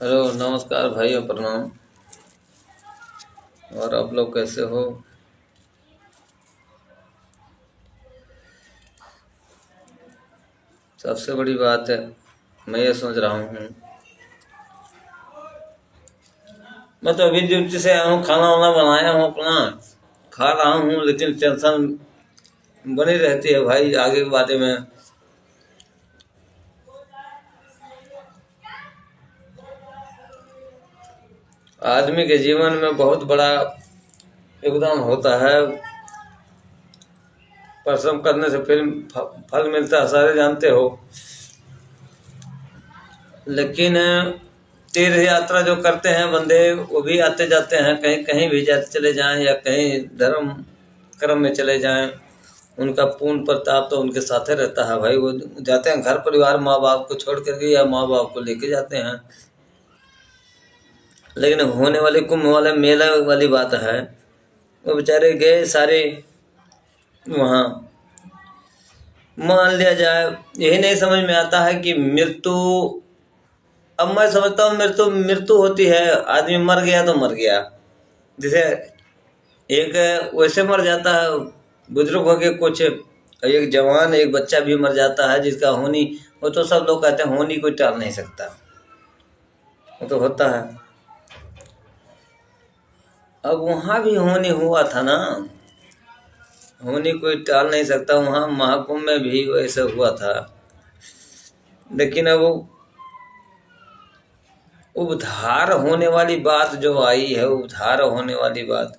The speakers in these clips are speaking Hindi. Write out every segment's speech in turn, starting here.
हेलो, नमस्कार भाइयों, प्रणाम। और आप लोग कैसे हो? सबसे बड़ी बात है, मैं ये सोच रहा हूँ, मैं तो अभी ड्यूटी से आया हूँ, खाना वाना बनाया हूँ, अपना खा रहा हूँ, लेकिन टेंशन बनी रहती है भाई आगे के बारे में। आदमी के जीवन में बहुत बड़ा योगदान होता है। परिश्रम करने से फिर फल मिलता है, सारे जानते हो। लेकिन तीर्थ यात्रा जो करते हैं बंदे, वो भी आते जाते हैं, कहीं कहीं भी जाते चले जाएं या कहीं धर्म कर्म में चले जाएं, उनका पूर्ण प्रताप तो उनके साथ ही रहता है भाई। वो जाते हैं घर परिवार माँ बाप को छोड़ करके या माँ बाप को लेके जाते हैं। लेकिन होने वाले कुंभ वाले मेला वाली बात है, वो बेचारे गए सारे वहाँ। मान लिया जाए, यही नहीं समझ में आता है कि मृत्यु, अब मैं समझता हूँ मृत्यु मृत्यु होती है, आदमी मर गया तो मर गया। जैसे एक वैसे मर जाता है बुजुर्ग होके, कुछ एक जवान एक बच्चा भी मर जाता है जिसका होनी, वो तो सब लोग कहते हैं होनी कोई टाल नहीं सकता, वो तो होता है। अब वहाँ भी होनी हुआ था ना, होनी कोई टाल नहीं सकता, वहाँ महाकुंभ में भी वैसे हुआ था। लेकिन अब उद्धार होने वाली बात जो आई है, उद्धार होने वाली बात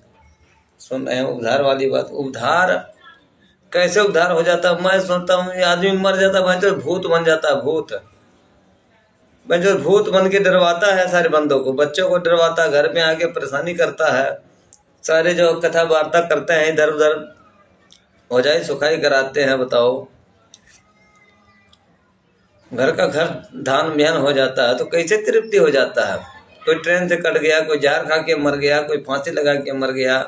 सुन रहे हैं, उद्धार वाली बात, उद्धार कैसे उद्धार हो जाता है? मैं सुनता हूँ ये आदमी मर जाता है, भाई तो भूत बन जाता है, भूत भाई जो भूत बन के डरवाता है सारे बंदों को, बच्चों को डरवाता है, घर में आके परेशानी करता है, सारे जो कथा वार्ता करते हैं इधर उधर हो जाए सुखाई कराते हैं। बताओ, घर का घर धान बिहान हो जाता है तो कैसे तृप्ति हो जाता है? कोई ट्रेन से कट गया, कोई जहर खा के मर गया, कोई फांसी लगा के मर गया,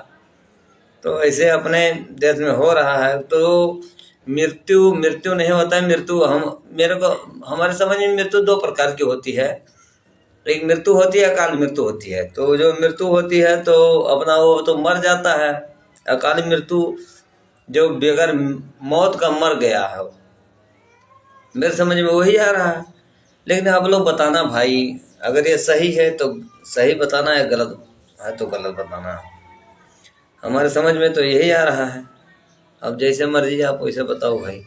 तो ऐसे अपने देश में हो रहा है। तो मृत्यु मृत्यु नहीं होता है। मृत्यु हम मेरे को हमारे समझ में मृत्यु दो प्रकार की होती है। एक मृत्यु होती है, अकाल मृत्यु होती है। तो जो मृत्यु होती है तो अपना वो तो मर जाता है। अकाल मृत्यु जो बगैर मौत का मर गया है, मेरे समझ में वही आ रहा है। लेकिन आप लोग बताना भाई, अगर ये सही है तो सही बताना है, गलत है तो गलत बताना। हमारे समझ में तो यही आ रहा है। अब जैसे मर्जी आप वैसे बताओ भाई।